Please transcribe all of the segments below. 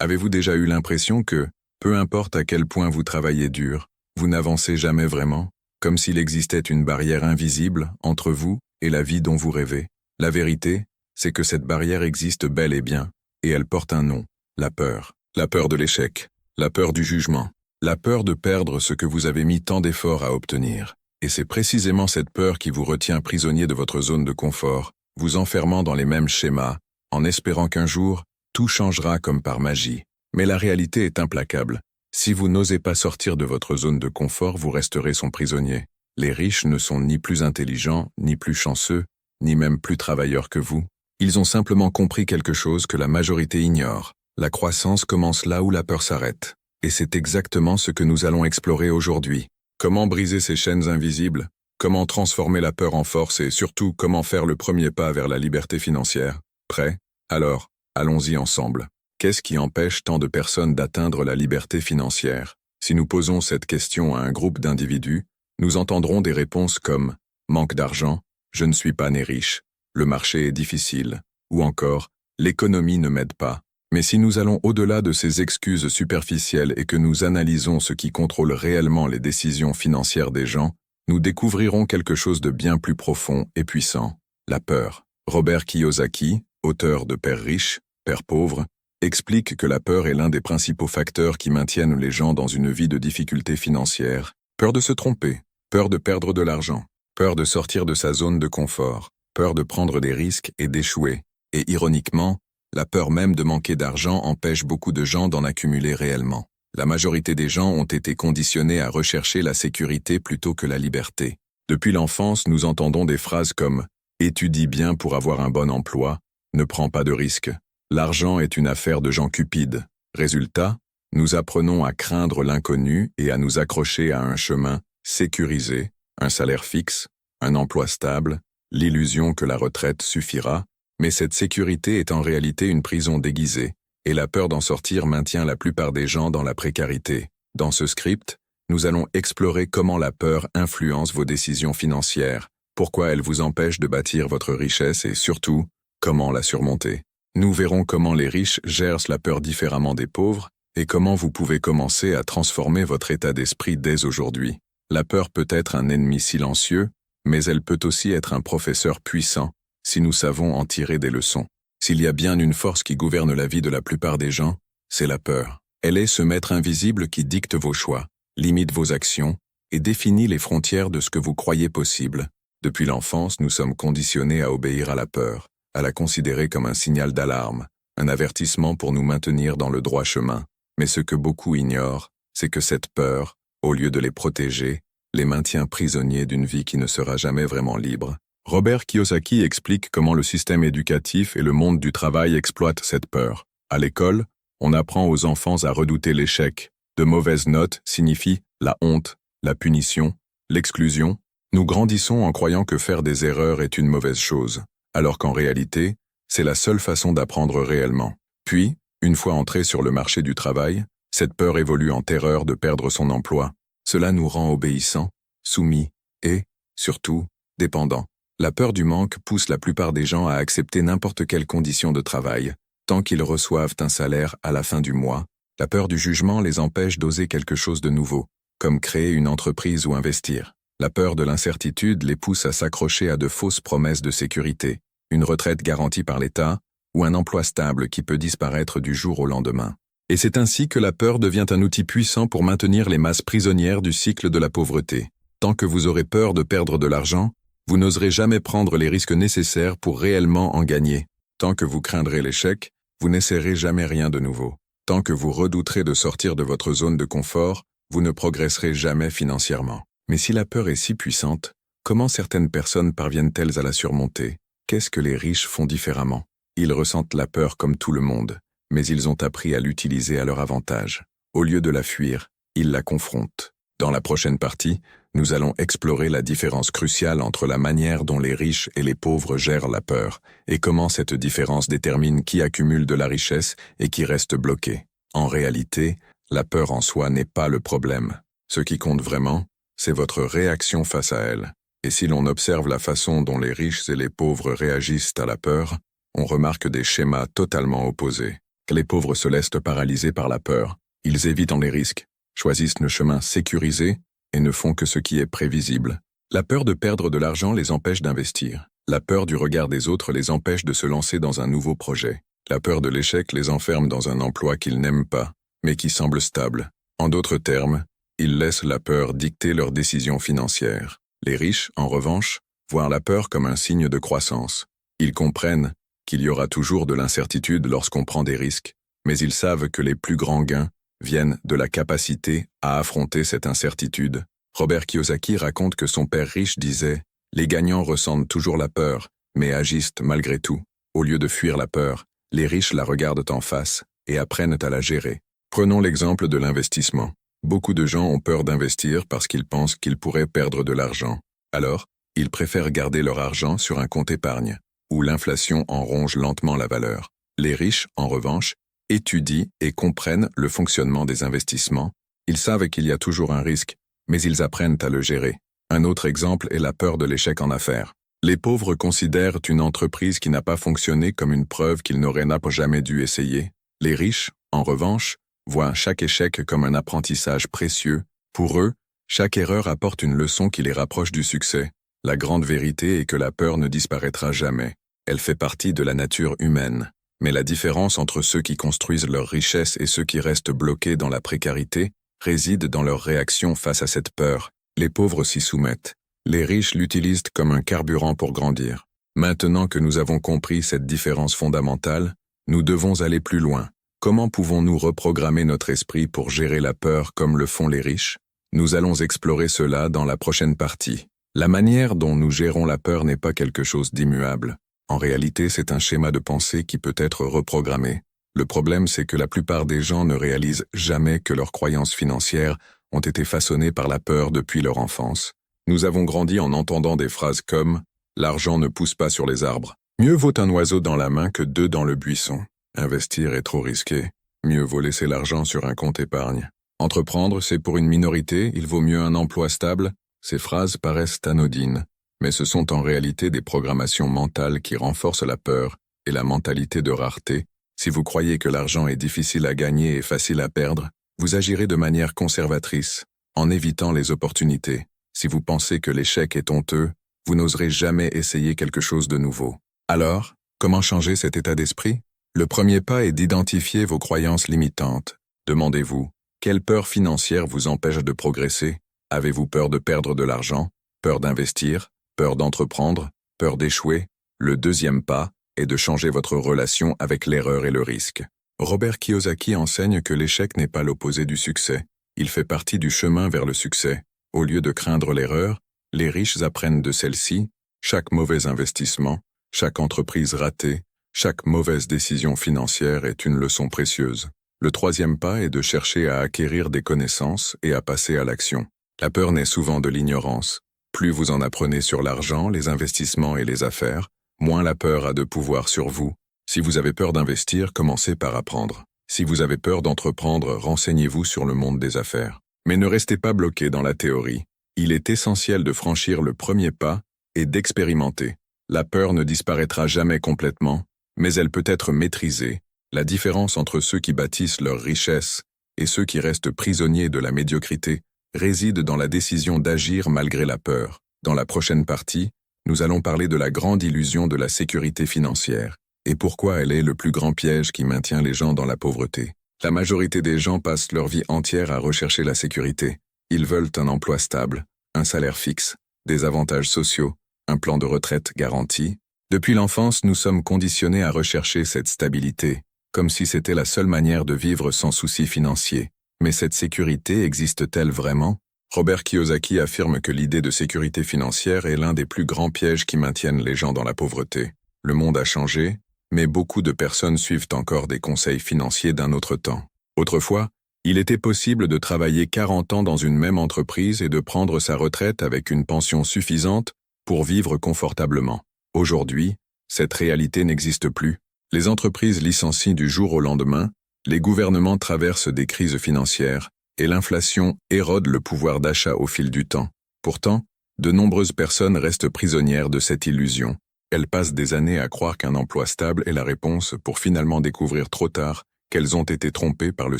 Avez-vous déjà eu l'impression que, peu importe à quel point vous travaillez dur, vous n'avancez jamais vraiment, comme s'il existait une barrière invisible entre vous et la vie dont vous rêvez? La vérité, c'est que cette barrière existe bel et bien, et elle porte un nom, la peur. La peur de l'échec, la peur du jugement, la peur de perdre ce que vous avez mis tant d'efforts à obtenir. Et c'est précisément cette peur qui vous retient prisonnier de votre zone de confort, vous enfermant dans les mêmes schémas, en espérant qu'un jour, tout changera comme par magie. Mais la réalité est implacable. Si vous n'osez pas sortir de votre zone de confort, vous resterez son prisonnier. Les riches ne sont ni plus intelligents, ni plus chanceux, ni même plus travailleurs que vous. Ils ont simplement compris quelque chose que la majorité ignore. La croissance commence là où la peur s'arrête. Et c'est exactement ce que nous allons explorer aujourd'hui. Comment briser ces chaînes invisibles? Comment transformer la peur en force et surtout comment faire le premier pas vers la liberté financière? Prêt? Alors, allons-y ensemble. Qu'est-ce qui empêche tant de personnes d'atteindre la liberté financière? Si nous posons cette question à un groupe d'individus, nous entendrons des réponses comme « manque d'argent »,« je ne suis pas né riche »,« le marché est difficile » ou encore « l'économie ne m'aide pas ». Mais si nous allons au-delà de ces excuses superficielles et que nous analysons ce qui contrôle réellement les décisions financières des gens, nous découvrirons quelque chose de bien plus profond et puissant, la peur. Robert Kiyosaki, auteur de Père riche, Père pauvre, explique que la peur est l'un des principaux facteurs qui maintiennent les gens dans une vie de difficultés financières. Peur de se tromper, peur de perdre de l'argent, peur de sortir de sa zone de confort, peur de prendre des risques et d'échouer. Et ironiquement, la peur même de manquer d'argent empêche beaucoup de gens d'en accumuler réellement. La majorité des gens ont été conditionnés à rechercher la sécurité plutôt que la liberté. Depuis l'enfance, nous entendons des phrases comme « étudie bien pour avoir un bon emploi »,« ne prends pas de risques »,« l'argent est une affaire de gens cupides ». Résultat, nous apprenons à craindre l'inconnu et à nous accrocher à un chemin sécurisé, un salaire fixe, un emploi stable, l'illusion que la retraite suffira. Mais cette sécurité est en réalité une prison déguisée, et la peur d'en sortir maintient la plupart des gens dans la précarité. Dans ce script, nous allons explorer comment la peur influence vos décisions financières, pourquoi elle vous empêche de bâtir votre richesse et surtout, comment la surmonter. Nous verrons comment les riches gèrent la peur différemment des pauvres et comment vous pouvez commencer à transformer votre état d'esprit dès aujourd'hui. La peur peut être un ennemi silencieux, mais elle peut aussi être un professeur puissant, si nous savons en tirer des leçons. S'il y a bien une force qui gouverne la vie de la plupart des gens, c'est la peur. Elle est ce maître invisible qui dicte vos choix, limite vos actions et définit les frontières de ce que vous croyez possible. Depuis l'enfance, nous sommes conditionnés à obéir à la peur, à la considérer comme un signal d'alarme, un avertissement pour nous maintenir dans le droit chemin. Mais ce que beaucoup ignorent, c'est que cette peur, au lieu de les protéger, les maintient prisonniers d'une vie qui ne sera jamais vraiment libre. Robert Kiyosaki explique comment le système éducatif et le monde du travail exploitent cette peur. À l'école, on apprend aux enfants à redouter l'échec. De mauvaises notes signifient la honte, la punition, l'exclusion. Nous grandissons en croyant que faire des erreurs est une mauvaise chose, alors qu'en réalité, c'est la seule façon d'apprendre réellement. Puis, une fois entré sur le marché du travail, cette peur évolue en terreur de perdre son emploi. Cela nous rend obéissants, soumis et, surtout, dépendants. La peur du manque pousse la plupart des gens à accepter n'importe quelle condition de travail, tant qu'ils reçoivent un salaire à la fin du mois. La peur du jugement les empêche d'oser quelque chose de nouveau, comme créer une entreprise ou investir. La peur de l'incertitude les pousse à s'accrocher à de fausses promesses de sécurité, une retraite garantie par l'État ou un emploi stable qui peut disparaître du jour au lendemain. Et c'est ainsi que la peur devient un outil puissant pour maintenir les masses prisonnières du cycle de la pauvreté. Tant que vous aurez peur de perdre de l'argent, vous n'oserez jamais prendre les risques nécessaires pour réellement en gagner. Tant que vous craindrez l'échec, vous n'essaierez jamais rien de nouveau. Tant que vous redouterez de sortir de votre zone de confort, vous ne progresserez jamais financièrement. Mais si la peur est si puissante, comment certaines personnes parviennent-elles à la surmonter? Qu'est-ce que les riches font différemment? Ils ressentent la peur comme tout le monde, mais ils ont appris à l'utiliser à leur avantage. Au lieu de la fuir, ils la confrontent. Dans la prochaine partie, nous allons explorer la différence cruciale entre la manière dont les riches et les pauvres gèrent la peur et comment cette différence détermine qui accumule de la richesse et qui reste bloqué. En réalité, la peur en soi n'est pas le problème. Ce qui compte vraiment, c'est votre réaction face à elle. Et si l'on observe la façon dont les riches et les pauvres réagissent à la peur, on remarque des schémas totalement opposés. Les pauvres se laissent paralyser par la peur. Ils évitent les risques, choisissent le chemin sécurisé et ne font que ce qui est prévisible. La peur de perdre de l'argent les empêche d'investir. La peur du regard des autres les empêche de se lancer dans un nouveau projet. La peur de l'échec les enferme dans un emploi qu'ils n'aiment pas, mais qui semble stable. En d'autres termes, ils laissent la peur dicter leurs décisions financières. Les riches, en revanche, voient la peur comme un signe de croissance. Ils comprennent qu'il y aura toujours de l'incertitude lorsqu'on prend des risques, mais ils savent que les plus grands gains viennent de la capacité à affronter cette incertitude. Robert Kiyosaki raconte que son père riche disait « Les gagnants ressentent toujours la peur, mais agissent malgré tout. Au lieu de fuir la peur, les riches la regardent en face et apprennent à la gérer. » Prenons l'exemple de l'investissement. Beaucoup de gens ont peur d'investir parce qu'ils pensent qu'ils pourraient perdre de l'argent. Alors, ils préfèrent garder leur argent sur un compte épargne, où l'inflation en ronge lentement la valeur. Les riches, en revanche, étudient et comprennent le fonctionnement des investissements. Ils savent qu'il y a toujours un risque, mais ils apprennent à le gérer. Un autre exemple est la peur de l'échec en affaires. Les pauvres considèrent une entreprise qui n'a pas fonctionné comme une preuve qu'ils n'auraient jamais dû essayer. Les riches, en revanche, voient chaque échec comme un apprentissage précieux. Pour eux, chaque erreur apporte une leçon qui les rapproche du succès. La grande vérité est que la peur ne disparaîtra jamais. Elle fait partie de la nature humaine. Mais la différence entre ceux qui construisent leur richesse et ceux qui restent bloqués dans la précarité réside dans leur réaction face à cette peur. Les pauvres s'y soumettent. Les riches l'utilisent comme un carburant pour grandir. Maintenant que nous avons compris cette différence fondamentale, nous devons aller plus loin. Comment pouvons-nous reprogrammer notre esprit pour gérer la peur comme le font les riches? Nous allons explorer cela dans la prochaine partie. La manière dont nous gérons la peur n'est pas quelque chose d'immuable. En réalité, c'est un schéma de pensée qui peut être reprogrammé. Le problème, c'est que la plupart des gens ne réalisent jamais que leurs croyances financières ont été façonnées par la peur depuis leur enfance. Nous avons grandi en entendant des phrases comme « L'argent ne pousse pas sur les arbres ». Mieux vaut un oiseau dans la main que deux dans le buisson. Investir est trop risqué. Mieux vaut laisser l'argent sur un compte épargne. Entreprendre, c'est pour une minorité, il vaut mieux un emploi stable. Ces phrases paraissent anodines, mais ce sont en réalité des programmations mentales qui renforcent la peur et la mentalité de rareté. Si vous croyez que l'argent est difficile à gagner et facile à perdre, vous agirez de manière conservatrice, en évitant les opportunités. Si vous pensez que l'échec est honteux, vous n'oserez jamais essayer quelque chose de nouveau. Alors, comment changer cet état d'esprit? Le premier pas est d'identifier vos croyances limitantes. Demandez-vous, quelle peur financière vous empêche de progresser? Avez-vous peur de perdre de l'argent? Peur d'investir? Peur d'entreprendre? Peur d'échouer? Le deuxième pas est de changer votre relation avec l'erreur et le risque. Robert Kiyosaki enseigne que l'échec n'est pas l'opposé du succès. Il fait partie du chemin vers le succès. Au lieu de craindre l'erreur, les riches apprennent de celle-ci. Chaque mauvais investissement, chaque entreprise ratée, chaque mauvaise décision financière est une leçon précieuse. Le troisième pas est de chercher à acquérir des connaissances et à passer à l'action. La peur naît souvent de l'ignorance. Plus vous en apprenez sur l'argent, les investissements et les affaires, moins la peur a de pouvoir sur vous. Si vous avez peur d'investir, commencez par apprendre. Si vous avez peur d'entreprendre, renseignez-vous sur le monde des affaires. Mais ne restez pas bloqué dans la théorie. Il est essentiel de franchir le premier pas et d'expérimenter. La peur ne disparaîtra jamais complètement, mais elle peut être maîtrisée. La différence entre ceux qui bâtissent leur richesse et ceux qui restent prisonniers de la médiocrité réside dans la décision d'agir malgré la peur. Dans la prochaine partie, nous allons parler de la grande illusion de la sécurité financière et pourquoi elle est le plus grand piège qui maintient les gens dans la pauvreté. La majorité des gens passent leur vie entière à rechercher la sécurité. Ils veulent un emploi stable, un salaire fixe, des avantages sociaux, un plan de retraite garanti. Depuis l'enfance, nous sommes conditionnés à rechercher cette stabilité, comme si c'était la seule manière de vivre sans soucis financiers. Mais cette sécurité existe-t-elle vraiment? Robert Kiyosaki affirme que l'idée de sécurité financière est l'un des plus grands pièges qui maintiennent les gens dans la pauvreté. Le monde a changé, mais beaucoup de personnes suivent encore des conseils financiers d'un autre temps. Autrefois, il était possible de travailler 40 ans dans une même entreprise et de prendre sa retraite avec une pension suffisante pour vivre confortablement. Aujourd'hui, cette réalité n'existe plus. Les entreprises licencient du jour au lendemain, les gouvernements traversent des crises financières et l'inflation érode le pouvoir d'achat au fil du temps. Pourtant, de nombreuses personnes restent prisonnières de cette illusion. Elles passent des années à croire qu'un emploi stable est la réponse pour finalement découvrir trop tard qu'elles ont été trompées par le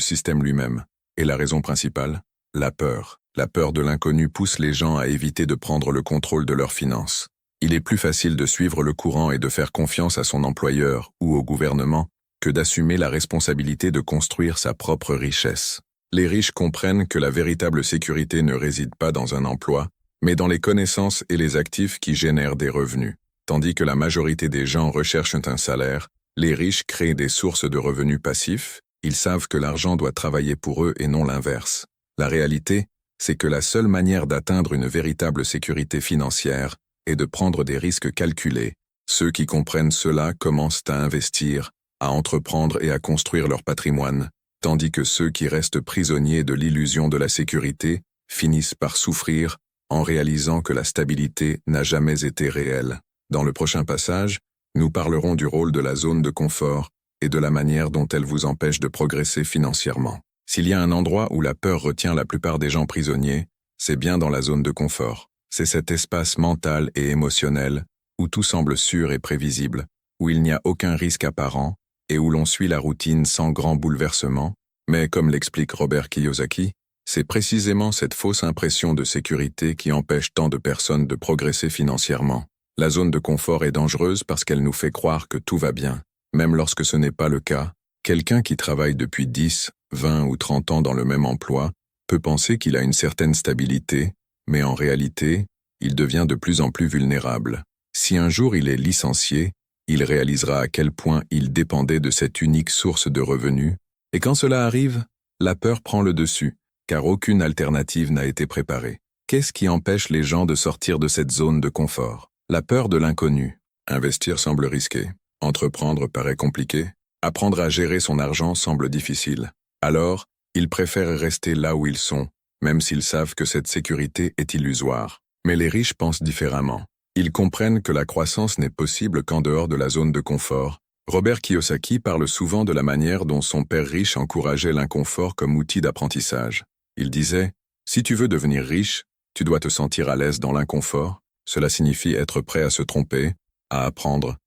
système lui-même. Et la raison principale? La peur. La peur de l'inconnu pousse les gens à éviter de prendre le contrôle de leurs finances. Il est plus facile de suivre le courant et de faire confiance à son employeur ou au gouvernement que d'assumer la responsabilité de construire sa propre richesse. Les riches comprennent que la véritable sécurité ne réside pas dans un emploi, mais dans les connaissances et les actifs qui génèrent des revenus. Tandis que la majorité des gens recherchent un salaire, les riches créent des sources de revenus passifs, ils savent que l'argent doit travailler pour eux et non l'inverse. La réalité, c'est que la seule manière d'atteindre une véritable sécurité financière est de prendre des risques calculés. Ceux qui comprennent cela commencent à investir, à entreprendre et à construire leur patrimoine, tandis que ceux qui restent prisonniers de l'illusion de la sécurité finissent par souffrir en réalisant que la stabilité n'a jamais été réelle. Dans le prochain passage, nous parlerons du rôle de la zone de confort et de la manière dont elle vous empêche de progresser financièrement. S'il y a un endroit où la peur retient la plupart des gens prisonniers, c'est bien dans la zone de confort. C'est cet espace mental et émotionnel où tout semble sûr et prévisible, où il n'y a aucun risque apparent et où l'on suit la routine sans grand bouleversement. Mais comme l'explique Robert Kiyosaki, c'est précisément cette fausse impression de sécurité qui empêche tant de personnes de progresser financièrement. La zone de confort est dangereuse parce qu'elle nous fait croire que tout va bien, même lorsque ce n'est pas le cas. Quelqu'un qui travaille depuis 10, 20 ou 30 ans dans le même emploi peut penser qu'il a une certaine stabilité, mais en réalité, il devient de plus en plus vulnérable. Si un jour il est licencié, il réalisera à quel point il dépendait de cette unique source de revenus, et quand cela arrive, la peur prend le dessus, car aucune alternative n'a été préparée. Qu'est-ce qui empêche les gens de sortir de cette zone de confort? La peur de l'inconnu. Investir semble risqué. Entreprendre paraît compliqué. Apprendre à gérer son argent semble difficile. Alors, ils préfèrent rester là où ils sont, même s'ils savent que cette sécurité est illusoire. Mais les riches pensent différemment. Ils comprennent que la croissance n'est possible qu'en dehors de la zone de confort. Robert Kiyosaki parle souvent de la manière dont son père riche encourageait l'inconfort comme outil d'apprentissage. Il disait « Si tu veux devenir riche, tu dois te sentir à l'aise dans l'inconfort. Cela signifie être prêt à se tromper, à prendre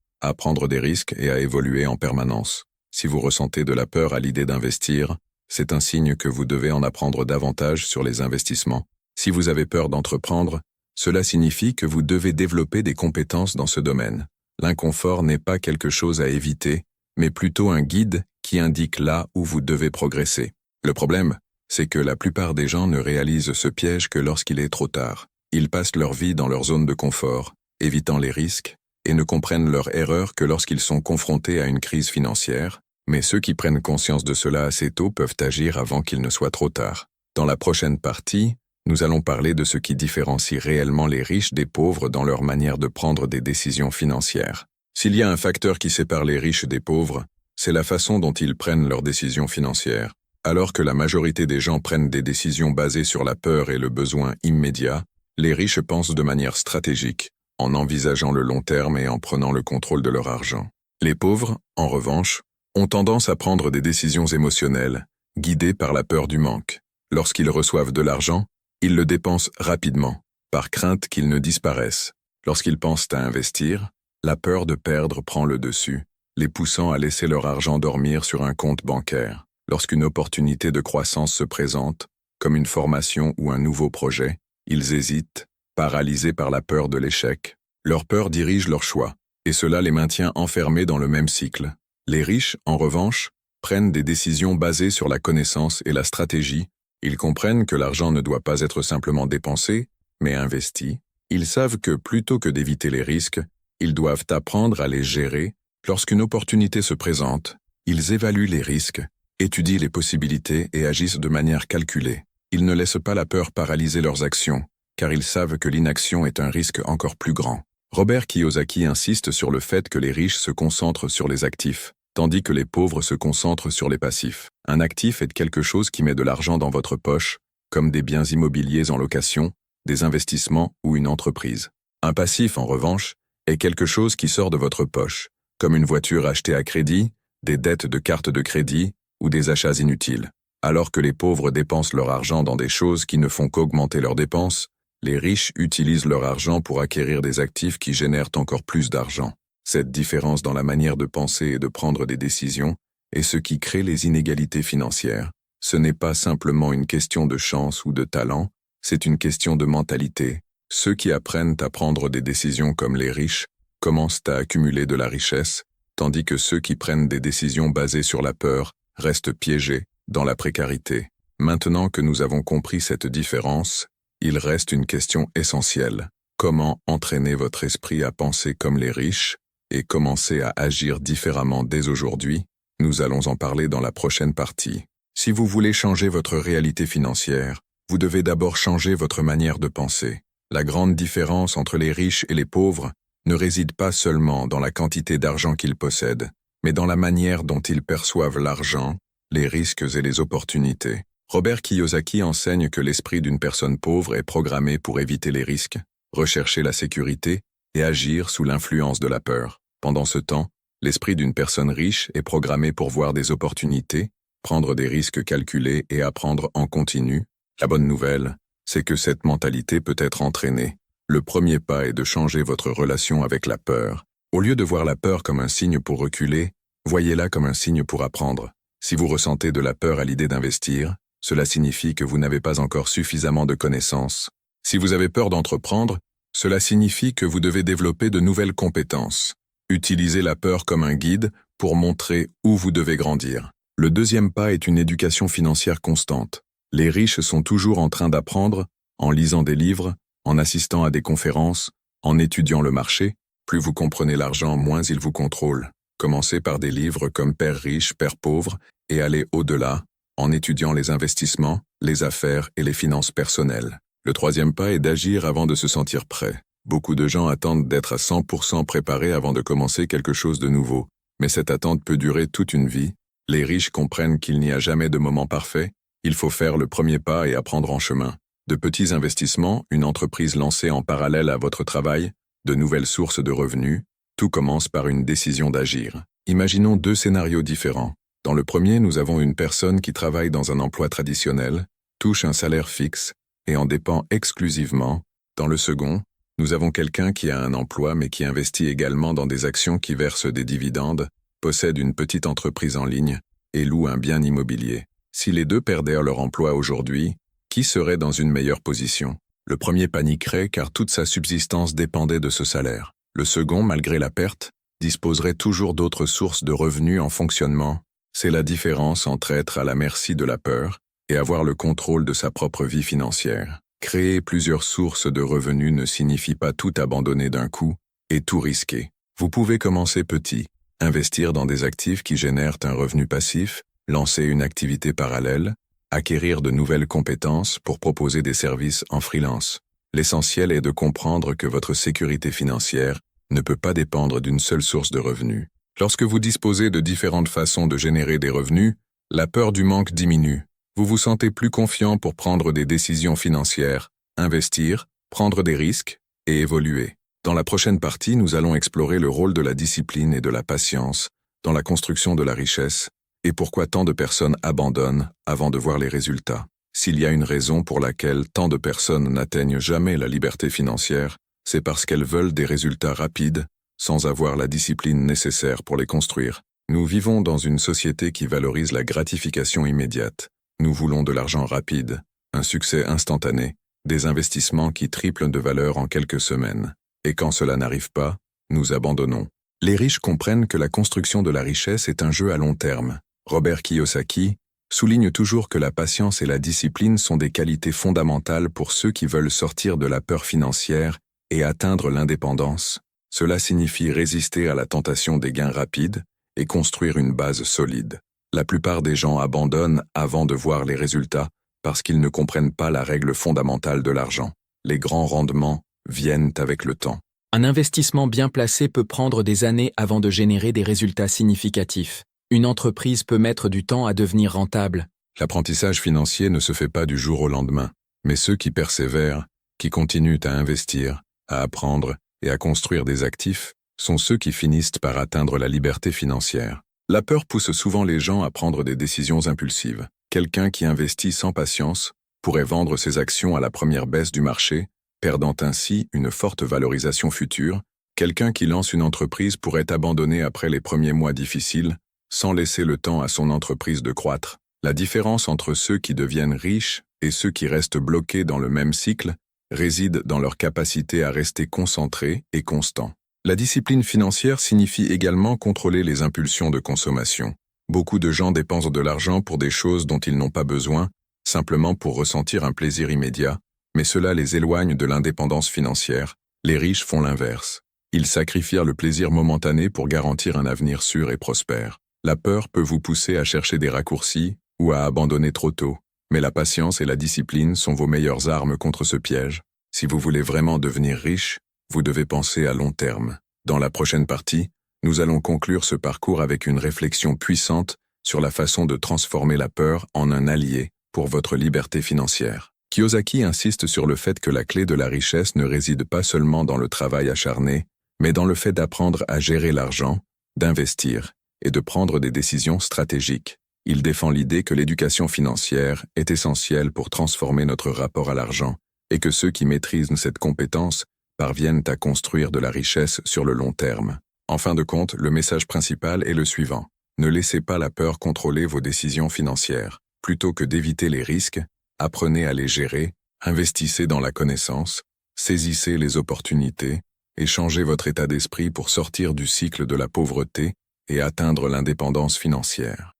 des risques et à évoluer en permanence. Si vous ressentez de la peur à l'idée d'investir, c'est un signe que vous devez en apprendre davantage sur les investissements. Si vous avez peur d'entreprendre, cela signifie que vous devez développer des compétences dans ce domaine. L'inconfort n'est pas quelque chose à éviter, mais plutôt un guide qui indique là où vous devez progresser. Le problème, c'est que la plupart des gens ne réalisent ce piège que lorsqu'il est trop tard. Ils passent leur vie dans leur zone de confort, évitant les risques, et ne comprennent leur erreur que lorsqu'ils sont confrontés à une crise financière, mais ceux qui prennent conscience de cela assez tôt peuvent agir avant qu'il ne soit trop tard. Dans la prochaine partie, nous allons parler de ce qui différencie réellement les riches des pauvres dans leur manière de prendre des décisions financières. S'il y a un facteur qui sépare les riches des pauvres, c'est la façon dont ils prennent leurs décisions financières. Alors que la majorité des gens prennent des décisions basées sur la peur et le besoin immédiat, les riches pensent de manière stratégique, en envisageant le long terme et en prenant le contrôle de leur argent. Les pauvres, en revanche, ont tendance à prendre des décisions émotionnelles, guidées par la peur du manque. Lorsqu'ils reçoivent de l'argent, ils le dépensent rapidement, par crainte qu'il ne disparaisse. Lorsqu'ils pensent à investir, la peur de perdre prend le dessus, les poussant à laisser leur argent dormir sur un compte bancaire. Lorsqu'une opportunité de croissance se présente, comme une formation ou un nouveau projet, ils hésitent, paralysés par la peur de l'échec. Leur peur dirige leur choix, et cela les maintient enfermés dans le même cycle. Les riches, en revanche, prennent des décisions basées sur la connaissance et la stratégie. Ils comprennent que l'argent ne doit pas être simplement dépensé, mais investi. Ils savent que plutôt que d'éviter les risques, ils doivent apprendre à les gérer. Lorsqu'une opportunité se présente, ils évaluent les risques, étudient les possibilités et agissent de manière calculée. Ils ne laissent pas la peur paralyser leurs actions, car ils savent que l'inaction est un risque encore plus grand. Robert Kiyosaki insiste sur le fait que les riches se concentrent sur les actifs, tandis que les pauvres se concentrent sur les passifs. Un actif est quelque chose qui met de l'argent dans votre poche, comme des biens immobiliers en location, des investissements ou une entreprise. Un passif, en revanche, est quelque chose qui sort de votre poche, comme une voiture achetée à crédit, des dettes de carte de crédit ou des achats inutiles. Alors que les pauvres dépensent leur argent dans des choses qui ne font qu'augmenter leurs dépenses, les riches utilisent leur argent pour acquérir des actifs qui génèrent encore plus d'argent. Cette différence dans la manière de penser et de prendre des décisions et ce qui crée les inégalités financières. Ce n'est pas simplement une question de chance ou de talent, c'est une question de mentalité. Ceux qui apprennent à prendre des décisions comme les riches commencent à accumuler de la richesse, tandis que ceux qui prennent des décisions basées sur la peur restent piégés dans la précarité. Maintenant que nous avons compris cette différence, il reste une question essentielle. Comment entraîner votre esprit à penser comme les riches et commencer à agir différemment dès aujourd'hui? Nous allons en parler dans la prochaine partie. Si vous voulez changer votre réalité financière, vous devez d'abord changer votre manière de penser. La grande différence entre les riches et les pauvres ne réside pas seulement dans la quantité d'argent qu'ils possèdent, mais dans la manière dont ils perçoivent l'argent, les risques et les opportunités. Robert Kiyosaki enseigne que l'esprit d'une personne pauvre est programmé pour éviter les risques, rechercher la sécurité et agir sous l'influence de la peur. Pendant ce temps, l'esprit d'une personne riche est programmé pour voir des opportunités, prendre des risques calculés et apprendre en continu. La bonne nouvelle, c'est que cette mentalité peut être entraînée. Le premier pas est de changer votre relation avec la peur. Au lieu de voir la peur comme un signe pour reculer, voyez-la comme un signe pour apprendre. Si vous ressentez de la peur à l'idée d'investir, cela signifie que vous n'avez pas encore suffisamment de connaissances. Si vous avez peur d'entreprendre, cela signifie que vous devez développer de nouvelles compétences. Utilisez la peur comme un guide pour montrer où vous devez grandir. Le deuxième pas est une éducation financière constante. Les riches sont toujours en train d'apprendre, en lisant des livres, en assistant à des conférences, en étudiant le marché. Plus vous comprenez l'argent, moins il vous contrôle. Commencez par des livres comme Père riche, Père pauvre, et allez au-delà, en étudiant les investissements, les affaires et les finances personnelles. Le troisième pas est d'agir avant de se sentir prêt. Beaucoup de gens attendent d'être à 100% préparés avant de commencer quelque chose de nouveau. Mais cette attente peut durer toute une vie. Les riches comprennent qu'il n'y a jamais de moment parfait. Il faut faire le premier pas et apprendre en chemin. De petits investissements, une entreprise lancée en parallèle à votre travail, de nouvelles sources de revenus, tout commence par une décision d'agir. Imaginons deux scénarios différents. Dans le premier, nous avons une personne qui travaille dans un emploi traditionnel, touche un salaire fixe et en dépend exclusivement. Dans le second, nous avons quelqu'un qui a un emploi mais qui investit également dans des actions qui versent des dividendes, possède une petite entreprise en ligne et loue un bien immobilier. Si les deux perdaient leur emploi aujourd'hui, qui serait dans une meilleure position? Le premier paniquerait car toute sa subsistance dépendait de ce salaire. Le second, malgré la perte, disposerait toujours d'autres sources de revenus en fonctionnement. C'est la différence entre être à la merci de la peur et avoir le contrôle de sa propre vie financière. Créer plusieurs sources de revenus ne signifie pas tout abandonner d'un coup et tout risquer. Vous pouvez commencer petit, investir dans des actifs qui génèrent un revenu passif, lancer une activité parallèle, acquérir de nouvelles compétences pour proposer des services en freelance. L'essentiel est de comprendre que votre sécurité financière ne peut pas dépendre d'une seule source de revenus. Lorsque vous disposez de différentes façons de générer des revenus, la peur du manque diminue. Vous vous sentez plus confiant pour prendre des décisions financières, investir, prendre des risques et évoluer. Dans la prochaine partie, nous allons explorer le rôle de la discipline et de la patience dans la construction de la richesse et pourquoi tant de personnes abandonnent avant de voir les résultats. S'il y a une raison pour laquelle tant de personnes n'atteignent jamais la liberté financière, c'est parce qu'elles veulent des résultats rapides, sans avoir la discipline nécessaire pour les construire. Nous vivons dans une société qui valorise la gratification immédiate. Nous voulons de l'argent rapide, un succès instantané, des investissements qui triplent de valeur en quelques semaines. Et quand cela n'arrive pas, nous abandonnons. Les riches comprennent que la construction de la richesse est un jeu à long terme. Robert Kiyosaki souligne toujours que la patience et la discipline sont des qualités fondamentales pour ceux qui veulent sortir de la peur financière et atteindre l'indépendance. Cela signifie résister à la tentation des gains rapides et construire une base solide. La plupart des gens abandonnent avant de voir les résultats parce qu'ils ne comprennent pas la règle fondamentale de l'argent. Les grands rendements viennent avec le temps. Un investissement bien placé peut prendre des années avant de générer des résultats significatifs. Une entreprise peut mettre du temps à devenir rentable. L'apprentissage financier ne se fait pas du jour au lendemain, mais ceux qui persévèrent, qui continuent à investir, à apprendre et à construire des actifs, sont ceux qui finissent par atteindre la liberté financière. La peur pousse souvent les gens à prendre des décisions impulsives. Quelqu'un qui investit sans patience pourrait vendre ses actions à la première baisse du marché, perdant ainsi une forte valorisation future. Quelqu'un qui lance une entreprise pourrait abandonner après les premiers mois difficiles, sans laisser le temps à son entreprise de croître. La différence entre ceux qui deviennent riches et ceux qui restent bloqués dans le même cycle réside dans leur capacité à rester concentrés et constants. La discipline financière signifie également contrôler les impulsions de consommation. Beaucoup de gens dépensent de l'argent pour des choses dont ils n'ont pas besoin, simplement pour ressentir un plaisir immédiat, mais cela les éloigne de l'indépendance financière. Les riches font l'inverse. Ils sacrifient le plaisir momentané pour garantir un avenir sûr et prospère. La peur peut vous pousser à chercher des raccourcis ou à abandonner trop tôt, mais la patience et la discipline sont vos meilleures armes contre ce piège. Si vous voulez vraiment devenir riche, vous devez penser à long terme. Dans la prochaine partie, nous allons conclure ce parcours avec une réflexion puissante sur la façon de transformer la peur en un allié pour votre liberté financière. Kiyosaki insiste sur le fait que la clé de la richesse ne réside pas seulement dans le travail acharné, mais dans le fait d'apprendre à gérer l'argent, d'investir et de prendre des décisions stratégiques. Il défend l'idée que l'éducation financière est essentielle pour transformer notre rapport à l'argent et que ceux qui maîtrisent cette compétence parviennent à construire de la richesse sur le long terme. En fin de compte, le message principal est le suivant. Ne laissez pas la peur contrôler vos décisions financières. Plutôt que d'éviter les risques, apprenez à les gérer, investissez dans la connaissance, saisissez les opportunités et changez votre état d'esprit pour sortir du cycle de la pauvreté et atteindre l'indépendance financière.